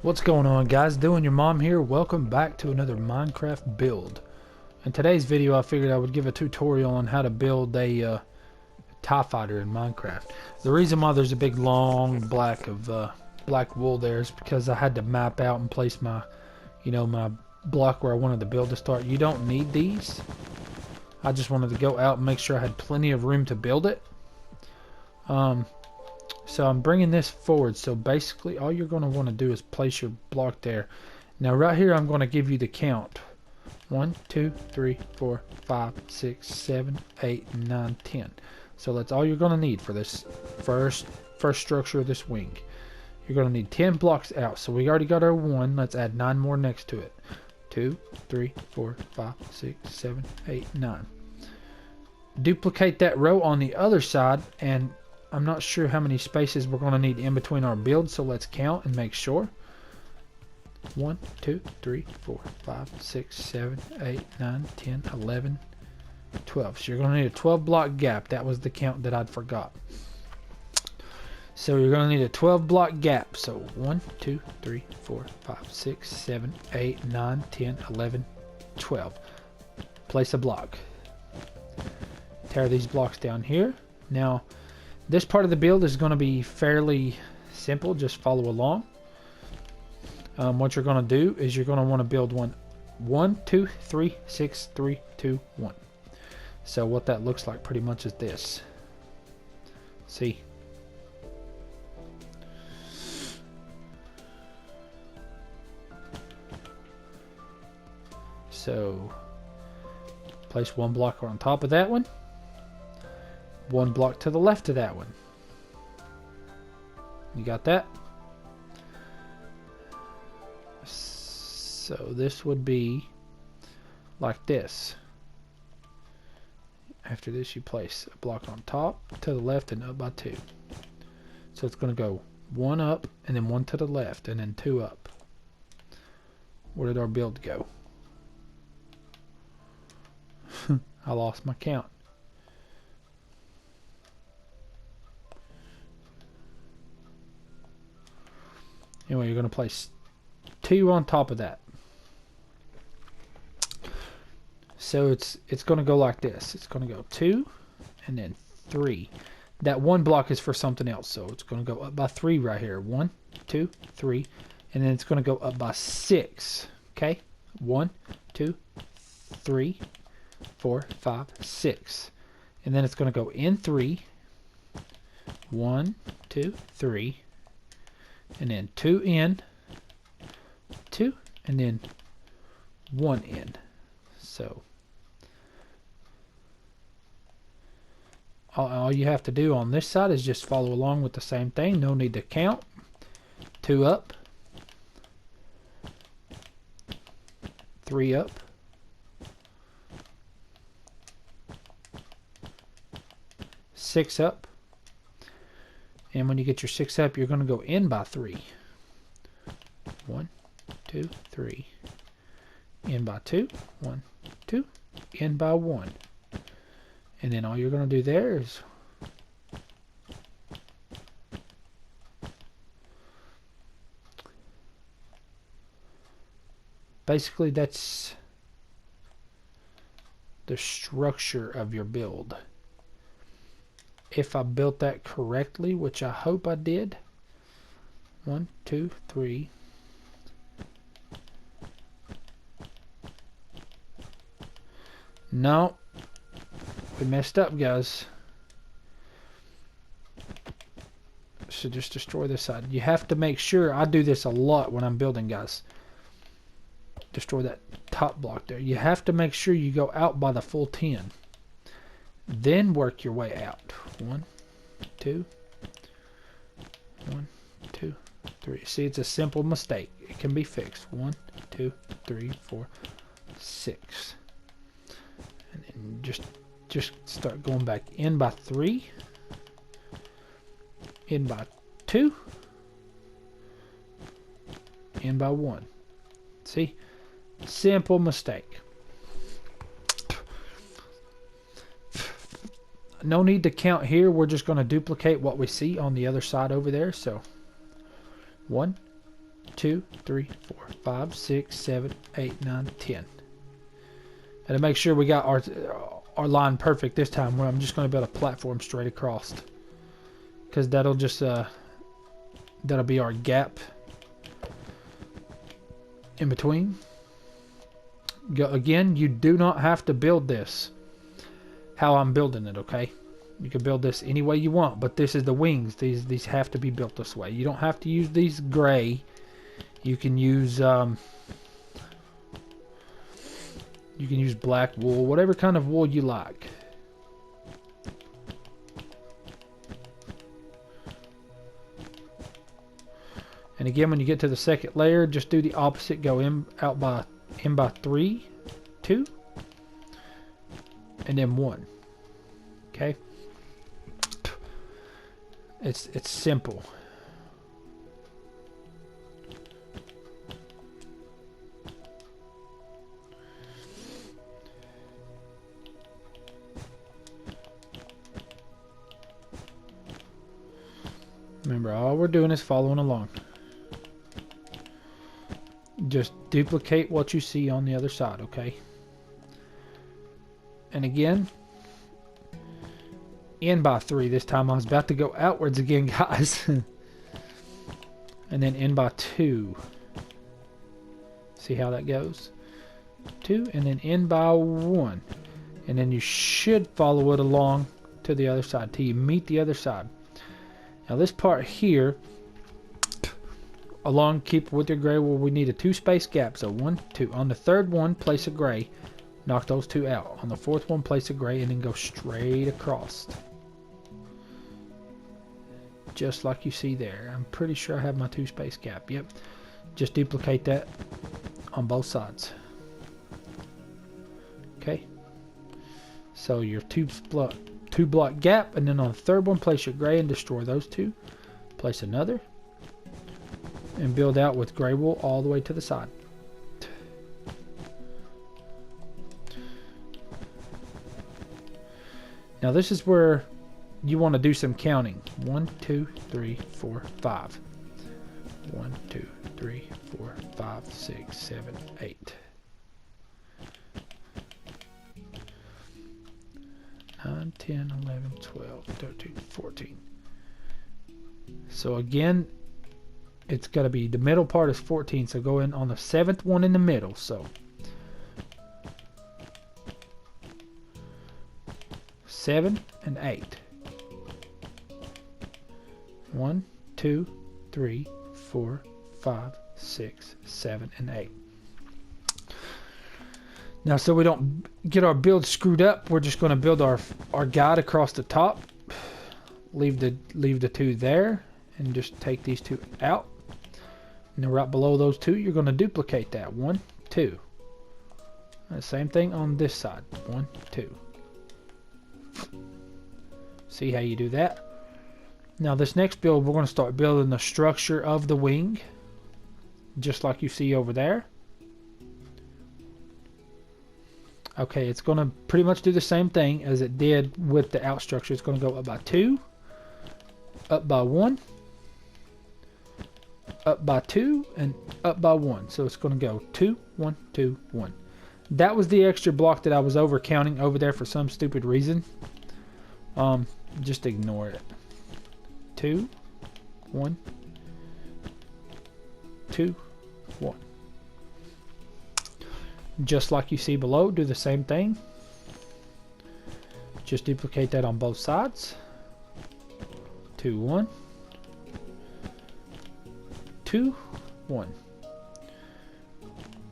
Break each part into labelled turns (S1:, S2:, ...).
S1: What's going on, guys? Doing your mom here. Welcome back to another Minecraft build. In today's video I figured I would give a tutorial on how to build a TIE fighter in Minecraft. The reason why there's a big long black wool there is because I had to map out and place my my block where I wanted the build to start. You don't need these. I just wanted to go out and make sure I had plenty of room to build it. So I'm bringing this forward. So basically all you're going to want to do is place your block there. Now right here I'm going to give you the count. 1, 2, 3, 4, 5, 6, 7, 8, 9, 10. So that's all you're going to need for this first structure of this wing. You're going to need 10 blocks out. So we already got our 1. Let's add 9 more next to it. 2, 3, 4, 5, 6, 7, 8, 9. Duplicate that row on the other side, and I'm not sure how many spaces we're going to need in between our builds, so let's count and make sure. 1, 2, 3, 4, 5, 6, 7, 8, 9, 10, 11, 12. So you're going to need a 12 block gap. That was the count that I'd forgot. So you're going to need a 12 block gap. So 1, 2, 3, 4, 5, 6, 7, 8, 9, 10, 11, 12. Place a block. Tear these blocks down here. Now, this part of the build is going to be fairly simple. Just follow along. What you're going to do is you're going to want to build 1, 2, 3, 6, 3, 2, 1. So what that looks like pretty much is this. See? So place one block on top of that one. One block to the left of that one. You got that? So this would be like this. After this you place a block on top, to the left, and up by 2. So it's going to go 1 up, and then 1 to the left, and then 2 up. Where did our build go? I lost my count. Anyway, you're going to place 2 on top of that. So it's going to go like this. It's going to go 2 and then 3. That 1 block is for something else. So it's going to go up by 3 right here. 1, 2, 3. And then it's going to go up by 6. Okay? 1, 2, 3, 4, 5, 6. And then it's going to go in 3. 1, 2, 3. And then 2 in, 2, and then 1 in. So all you have to do on this side is just follow along with the same thing. No need to count. 2 up, 3 up, 6 up. And when you get your 6 up, you're going to go in by 3. 1, 2, 3. In by 2. 1, 2. In by 1. And then all you're going to do there is basically that's the structure of your build. If I built that correctly, which I hope I did. 1, 2, 3. No, we messed up, guys. So just destroy this side. You have to make sure, I do this a lot when I'm building, guys. Destroy that top block there. You have to make sure you go out by the full 10. Then work your way out. 1, 2, 1, 2, 3. See, it's a simple mistake. It can be fixed. 1, 2, 3, 4, 6. And then just start going back in by 3. In by 2. In by 1. See? Simple mistake. No need to count here. We're just going to duplicate what we see on the other side over there. So 1, 2, 3, 4, 5, 6, 7, 8, 9, 10. And to make sure we got our line perfect this time, where I'm just going to build a platform straight across, because that'll just that'll be our gap in between. Again, you do not have to build this how I'm building it, okay? You can build this any way you want, but this is the wings. These have to be built this way. You don't have to use these gray. You can use black wool, whatever kind of wool you like. And again, when you get to the second layer, just do the opposite. Go in by 3, 2, and then 1. Okay. It's simple. Remember, all we're doing is following along. Just duplicate what you see on the other side, okay? And again, in by 3 this time. I was about to go outwards again, guys. And then in by 2. See how that goes? 2, and then in by 1. And then you should follow it along to the other side till you meet the other side. Now this part here, keep with your gray wool, we need a 2 space gap. So 1, 2. On the third one, place a gray. Knock those 2 out. On the fourth one, place a gray, and then go straight across. Just like you see there. I'm pretty sure I have my 2 space gap. Yep. Just duplicate that on both sides. Okay. So your 2 block gap, and then on the third one, place your gray and destroy those 2. Place another. And build out with gray wool all the way to the side. Now this is where you want to do some counting. 1, 2, 3, 4, 5. 1, 2, 3, 4, 5, 6, 7, 8. 9, 10, 11, 12, 13, 14. So again, it's got to be, the middle part is 14, so go in on the 7th one in the middle. So 7 and 8. 1, 2, 3, 4, 5, 6, 7, and 8. Now, so we don't get our build screwed up, we're just going to build our guide across the top. Leave the 2 there, and just take these 2 out. And then right below those 2, you're going to duplicate that. 1, 2. And the same thing on this side. 1, 2. See how you do that? Now this next build, we're going to start building the structure of the wing, just like you see over there. Okay, it's going to pretty much do the same thing as it did with the out structure. It's going to go up by 2, up by 1, up by 2, and up by 1. So it's going to go 2, 1, 2, 1. That was the extra block that I was over counting over there for some stupid reason. Just ignore it. 2, 1, 2, 1. Just like you see below, do the same thing. Just duplicate that on both sides. 2, 1, 2, 1,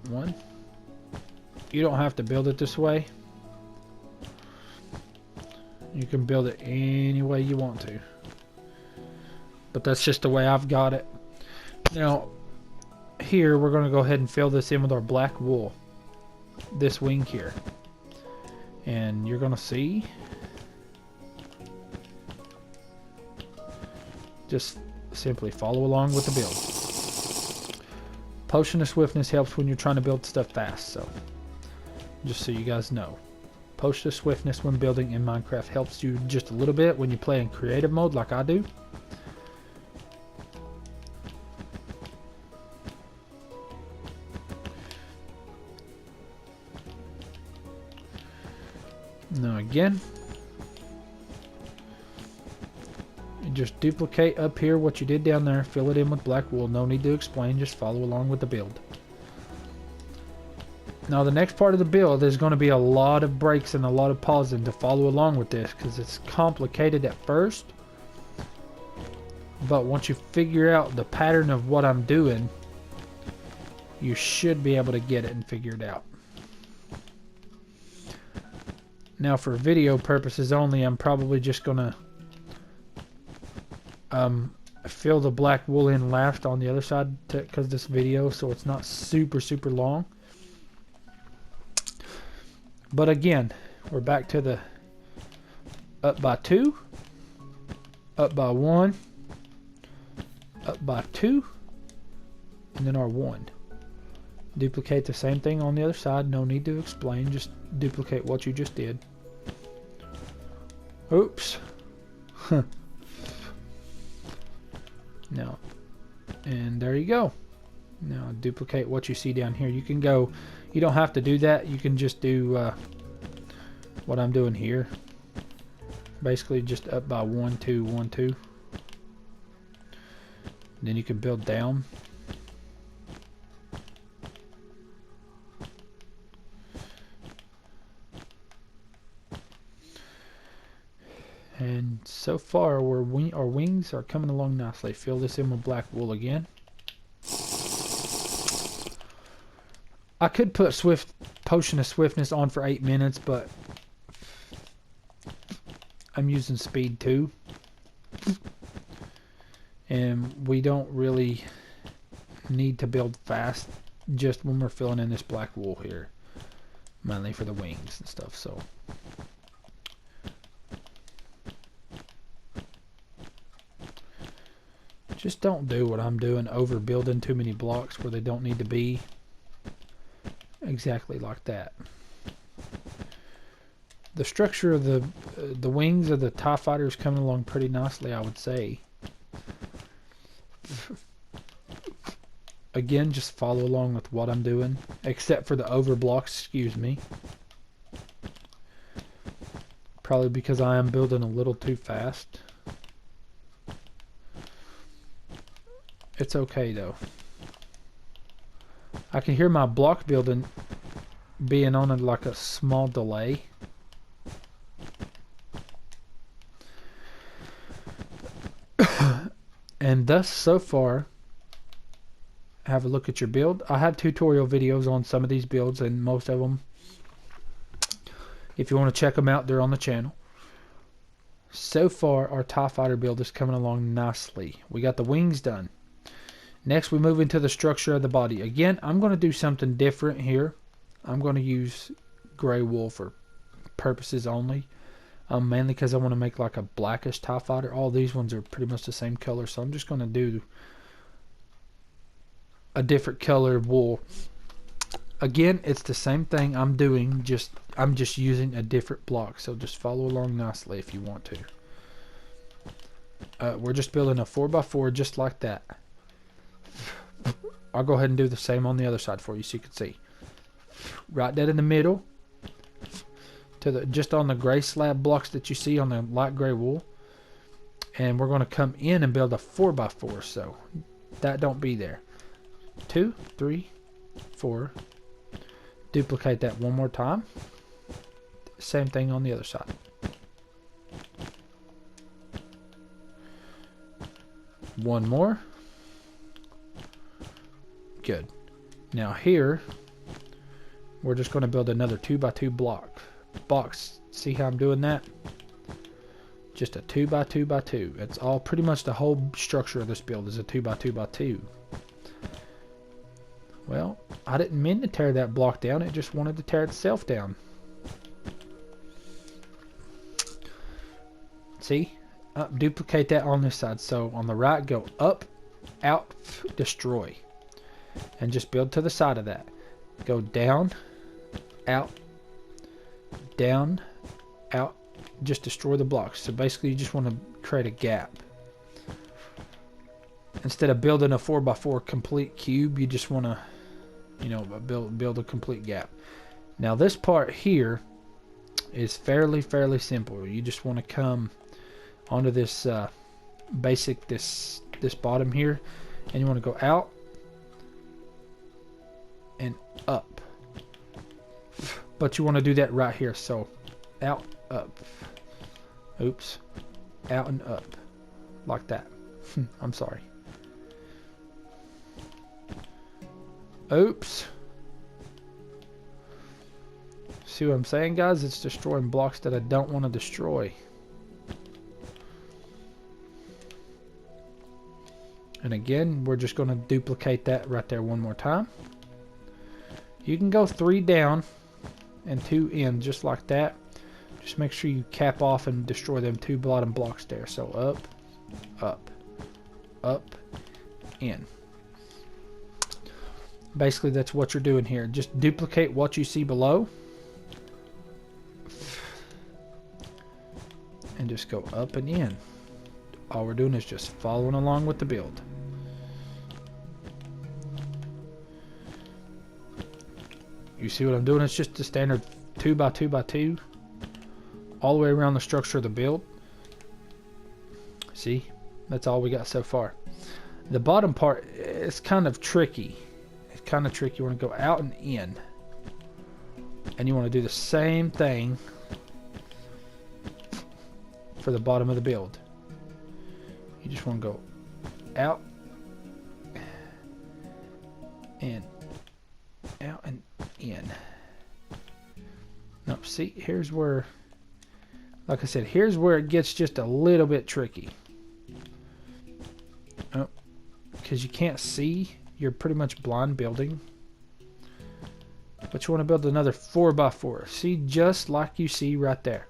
S1: 1. You don't have to build it this way. You can build it any way you want to. But that's just the way I've got it. Now, here we're going to go ahead and fill this in with our black wool. This wing here. And you're going to see. Just simply follow along with the build. Potion of swiftness helps when you're trying to build stuff fast. So, just so you guys know. Potion of swiftness when building in Minecraft helps you just a little bit when you play in creative mode like I do. Now again, you just duplicate up here what you did down there, fill it in with black wool. No need to explain, just follow along with the build. Now the next part of the build, there's going to be a lot of breaks and a lot of pausing to follow along with this because it's complicated at first. But once you figure out the pattern of what I'm doing, you should be able to get it and figure it out. Now for video purposes only, I'm probably just going to fill the black wool in last on the other side because this video, so it's not super long. But again, we're back to the up by 2, up by 1, up by 2, and then our 1. Duplicate the same thing on the other side. No need to explain, just duplicate what you just did. Oops. Now, and there you go. Now duplicate what you see down here. You can go, you don't have to do that. You can just do what I'm doing here. Basically just up by 1, 2, 1, 2. Then you can build down. And so far our wings are coming along nicely. Fill this in with black wool again. I could put potion of swiftness on for 8 minutes, but I'm using speed 2. And we don't really need to build fast just when we're filling in this black wool here. Mainly for the wings and stuff, so. Just don't do what I'm doing, overbuilding too many blocks where they don't need to be. Exactly like that. The structure of the wings of the TIE fighter is coming along pretty nicely, I would say. Again, just follow along with what I'm doing, except for the over blocks, excuse me. Probably because I am building a little too fast. It's okay though. I can hear my block building being on like a small delay. And thus, so far, have a look at your build. I have tutorial videos on some of these builds, and most of them, if you want to check them out, they're on the channel. So far, our TIE fighter build is coming along nicely. We got the wings done. Next, we move into the structure of the body. Again, I'm going to do something different here. I'm going to use gray wool for purposes only. Mainly because I want to make like a blackish TIE fighter. All these ones are pretty much the same color, so I'm just going to do a different color wool. Again, it's the same thing I'm doing, I'm just using a different block, so just follow along nicely if you want to. We're just building a 4x4 just like that. I'll go ahead and do the same on the other side for you so you can see. Right dead in the middle, to the just on the gray slab blocks that you see on the light gray wool, and we're going to come in and build a 4x4, so that don't be there. 2, 3, 4. Duplicate that one more time. Same thing on the other side. One more. Good. Now here we're just going to build another 2x2 box. See how I'm doing that? Just a 2x2x2. It's all pretty much the whole structure of this build is a 2x2x2. Well, I didn't mean to tear that block down. It just wanted to tear itself down. See? Duplicate that on this side. So on the right, go up, out, destroy. And just build to the side of that. Go down, out, down, out. Just destroy the blocks. So basically you just want to create a gap. Instead of building a 4x4 complete cube, you just want to, you know, build a complete gap. Now this part here, is fairly simple. You just want to come onto this basic this bottom here, and you want to go out and up, but you want to do that right here. So out, up, oops, out and up like that. I'm sorry, oops. See what I'm saying, guys? It's destroying blocks that I don't want to destroy. And again, we're just going to duplicate that right there one more time. You can go 3 down and 2 in just like that. Just make sure you cap off and destroy them 2 bottom blocks there. So up, up, up, in. Basically, that's what you're doing here. Just duplicate what you see below. And just go up and in. All we're doing is just following along with the build. You see what I'm doing? It's just a standard 2x2x2 all the way around the structure of the build. See? That's all we got so far. The bottom part is kind of tricky. It's kind of tricky. You want to go out and in. And you want to do the same thing for the bottom of the build. You just want to go out and out and in. Now see, here's where, like I said, here's where it gets just a little bit tricky. Oh, because you can't see, you're pretty much blind building. But you want to build another 4x4. See, just like you see right there.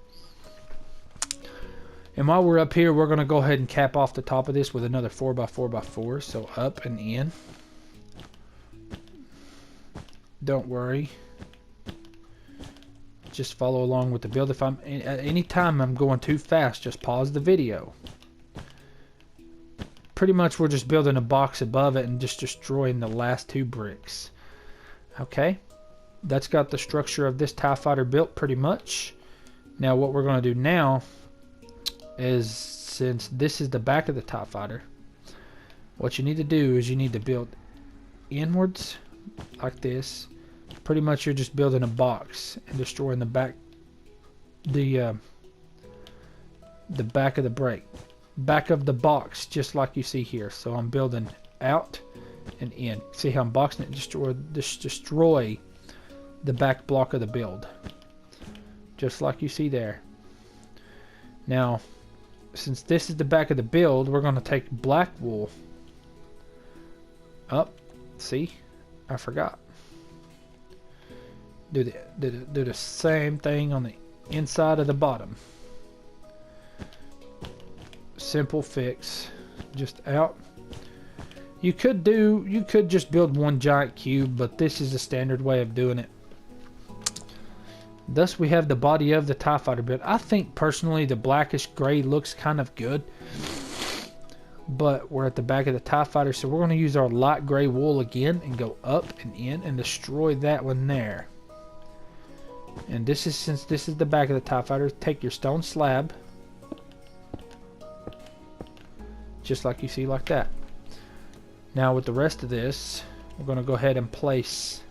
S1: And while we're up here, we're going to go ahead and cap off the top of this with another 4x4x4. So up and in. Don't worry. Just follow along with the build. If I'm at any time I'm going too fast, just pause the video. Pretty much we're just building a box above it and just destroying the last 2 bricks. Okay. That's got the structure of this TIE fighter built pretty much. Now what we're going to do now is, since this is the back of the TIE fighter, what you need to do is you need to build inwards like this. Pretty much you're just building a box and destroying the back, the back of the back of the box, just like you see here. So I'm building out and in. See how I'm boxing it? Destroy the back block of the build, just like you see there. Now, since this is the back of the build, we're going to take black wool up. See, I forgot. Do the same thing on the inside of the bottom. Simple fix. Just out. You could just build one giant cube, but this is the standard way of doing it. Thus we have the body of the TIE fighter build. I think personally the blackish gray looks kind of good, but we're at the back of the TIE fighter, so we're going to use our light gray wool again and go up and in and destroy that one there. And this is, since this is the back of the TIE fighter, take your stone slab, just like you see, like that. Now with the rest of this, we're going to go ahead and place.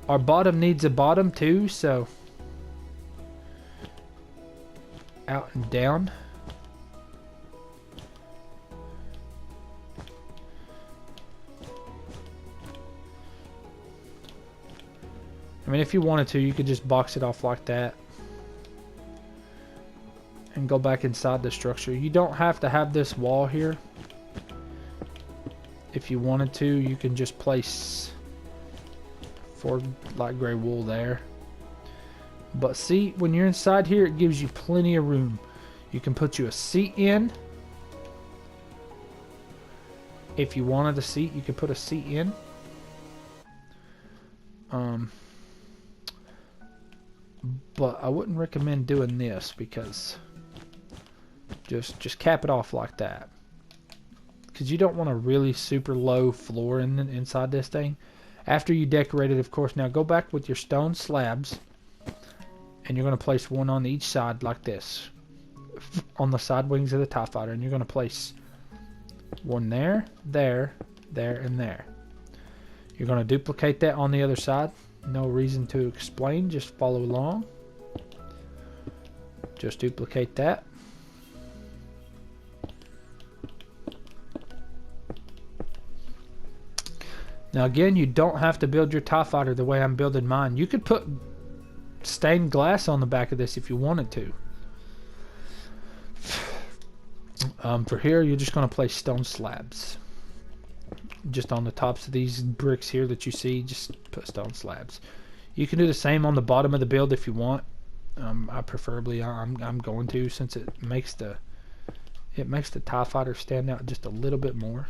S1: Our bottom needs a bottom too, so out and down. I mean, if you wanted to, you could just box it off like that and go back inside the structure. You don't have to have this wall here. If you wanted to, you can just place 4 light gray wool there. But see, when you're inside here, it gives you plenty of room. You can put you a seat in. If you wanted a seat, you could put a seat in. But I wouldn't recommend doing this, because just cap it off like that, because you don't want a really super low floor inside this thing. After you decorate it, of course. Now go back with your stone slabs and you're going to place one on each side like this, on the side wings of the TIE fighter, and you're going to place one there, there, there, and there. You're going to duplicate that on the other side. No reason to explain, just follow along. Just duplicate that. Now again, you don't have to build your TIE fighter the way I'm building mine. You could put stained glass on the back of this if you wanted to. For here, you're just going to place stone slabs. Just on the tops of these bricks here that you see, just put stone slabs. You can do the same on the bottom of the build if you want. I'm going to, since it makes the TIE fighter stand out just a little bit more.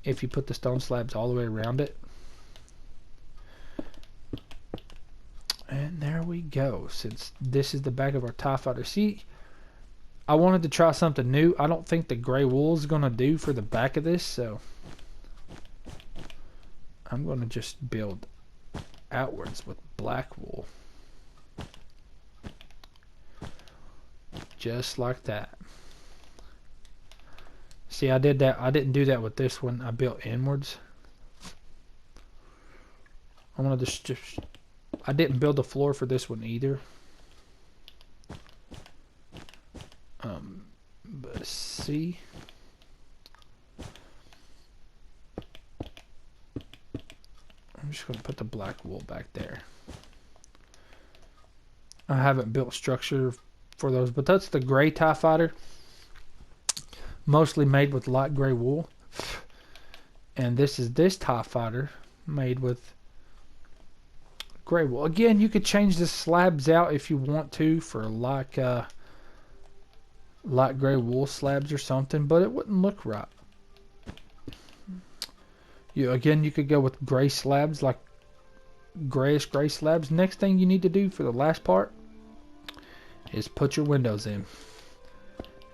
S1: If you put the stone slabs all the way around it. And there we go. Since this is the back of our TIE fighter. See, I wanted to try something new. I don't think the gray wool is going to do for the back of this, so I'm going to just build outwards with black wool. Just like that. See, I did that. I didn't do that with this one. I built inwards. I wanted to just. I didn't build the floor for this one either. But see, I'm just going to put the black wool back there. I haven't built structure for those, but that's the gray TIE fighter. Mostly made with light gray wool. And this is this TIE fighter made with gray wool. Again, you could change the slabs out if you want to for like light gray wool slabs or something, but it wouldn't look right. Again, you could go with gray slabs, like grayish gray slabs. Next thing you need to do for the last part is put your windows in.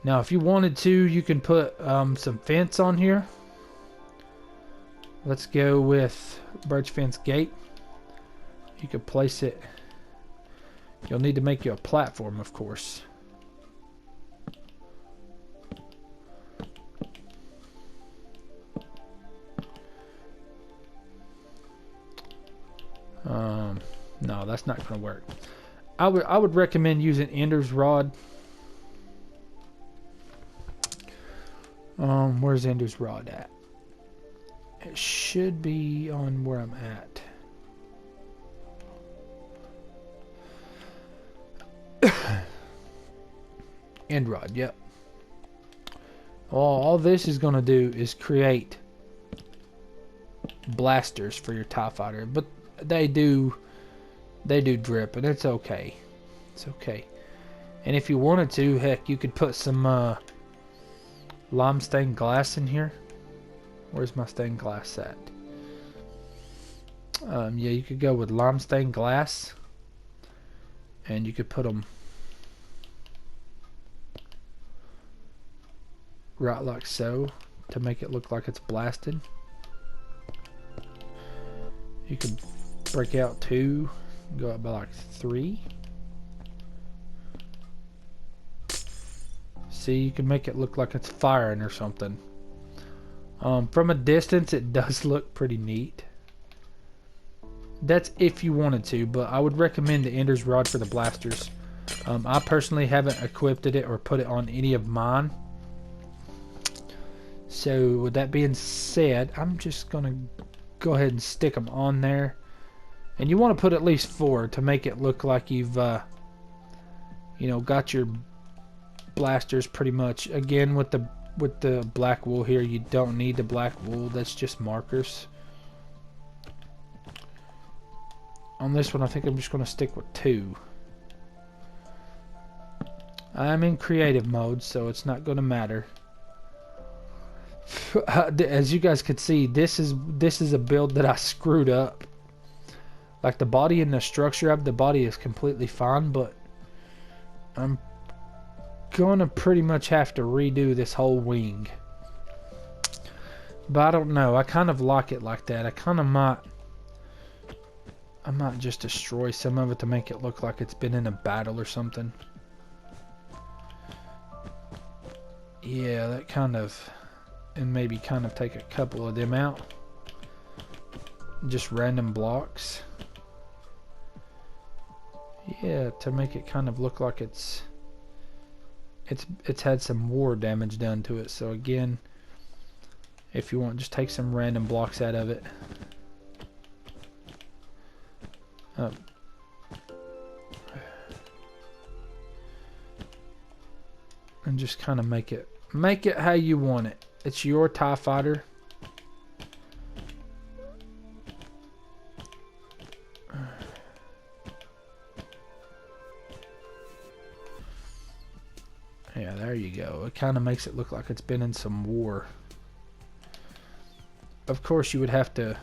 S1: Now, if you wanted to, you can put some fence on here. Let's go with birch fence gate. You could place it. You'll need to make you a platform, of course. No, that's not going to work. I would recommend using Ender's rod. Where's Ender's rod at? It should be on where I'm at. End rod, yep. All this is going to do is create blasters for your TIE fighter, but they do drip, and it's okay. It's okay. And if you wanted to, heck, you could put some lime stained glass in here. Where's my stained glass at? Yeah, you could go with lime stained glass, and you could put them right like so to make it look like it's blasted. You could break out 2, go up by like 3. See, you can make it look like it's firing or something. From a distance, it does look pretty neat. That's if you wanted to, but I would recommend the Ender's Rod for the blasters. I personally haven't equipped it or put it on any of mine. So with that being said, I'm just going to go ahead and stick them on there. And you want to put at least 4 to make it look like you've got your blasters pretty much. Again, with the black wool here, you don't need the black wool. That's just markers. On this one, I think I'm just going to stick with 2. I'm in creative mode, so it's not going to matter. As you guys could see, this is a build that I screwed up. Like the body and the structure of the body is completely fine, but I'm gonna pretty much have to redo this whole wing. But I don't know. I kind of like it like that. I kind of might I might just destroy some of it to make it look like it's been in a battle or something. Yeah, that kind of, and maybe kind of take a couple of them out. Just random blocks. Yeah, to make it kind of look like it's had some war damage done to it. So again, if you want, just take some random blocks out of it. And just kind of make it how you want it. It's your TIE fighter. Yeah, there you go. It kind of makes it look like it's been in some war. Of course, you would have to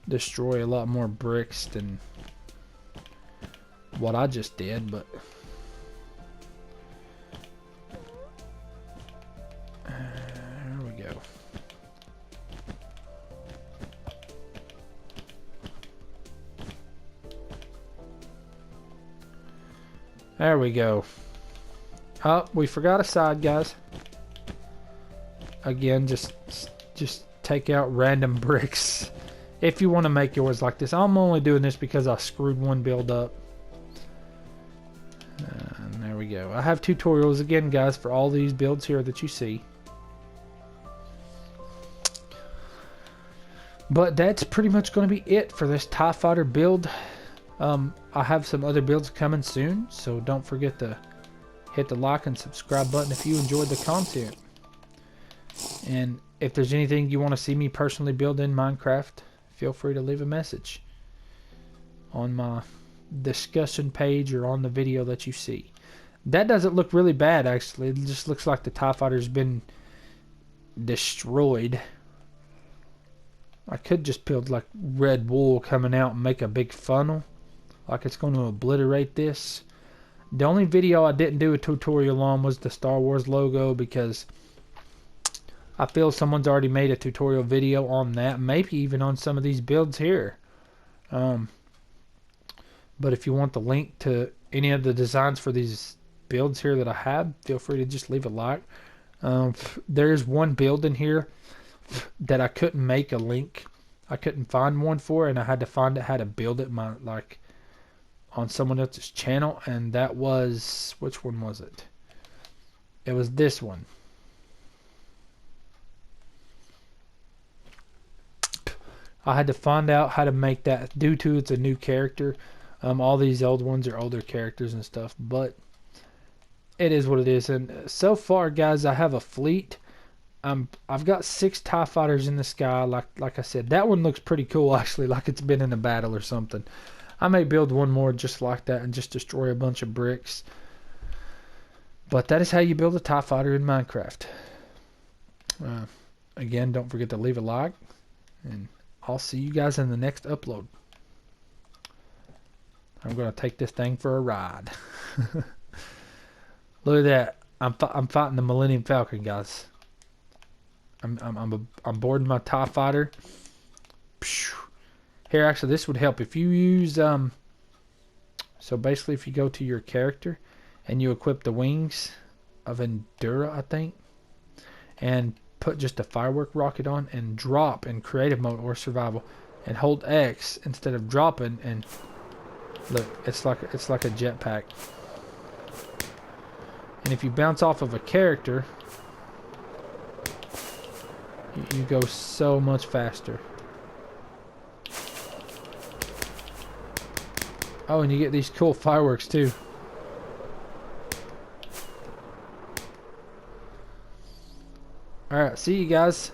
S1: destroy a lot more bricks than what I just did, but there we go. There we go. Oh, we forgot a side, guys. Again, just take out random bricks if you want to make yours like this. I'm only doing this because I screwed one build up. And there we go. I have tutorials again, guys, for all these builds here that you see. But that's pretty much going to be it for this TIE Fighter build. I have some other builds coming soon, so don't forget to hit the like and subscribe button if you enjoyed the content. And if there's anything you want to see me personally build in Minecraft, feel free to leave a message on my discussion page or on the video that you see. That doesn't look really bad, actually. It just looks like the TIE Fighter's been destroyed. I could just build like red wool coming out and make a big funnel, like it's going to obliterate this. The only video I didn't do a tutorial on was the Star Wars logo, because I feel someone's already made a tutorial video on that, maybe even on some of these builds here. But if you want the link to any of the designs for these builds here that I have, feel free to just leave a like. There's one build in here that I couldn't make a link. I couldn't find one for, and I had to find out how to build it on someone else's channel, and that was, which one was it? It was this one. I had to find out how to make that due to it's a new character. All these old ones are older characters and stuff, but it is what it is. And so far, guys, I have a fleet. I've got 6 TIE fighters in the sky. Like I said, that one looks pretty cool, actually, like it's been in a battle or something. I may build one more just like that and just destroy a bunch of bricks. But that is how you build a TIE fighter in Minecraft. Again, don't forget to leave a like, and I'll see you guys in the next upload. I'm going to take this thing for a ride. Look at that. I'm fighting the Millennium Falcon, guys. I'm boarding my TIE fighter. Here, actually, this would help if you use so basically, if you go to your character and you equip the wings of Endura, I think, and put just a firework rocket on and drop in creative mode or survival, and hold X instead of dropping, and look, it's like a jetpack. And if you bounce off of a character, you go so much faster. Oh, and you get these cool fireworks too. Alright, see you guys.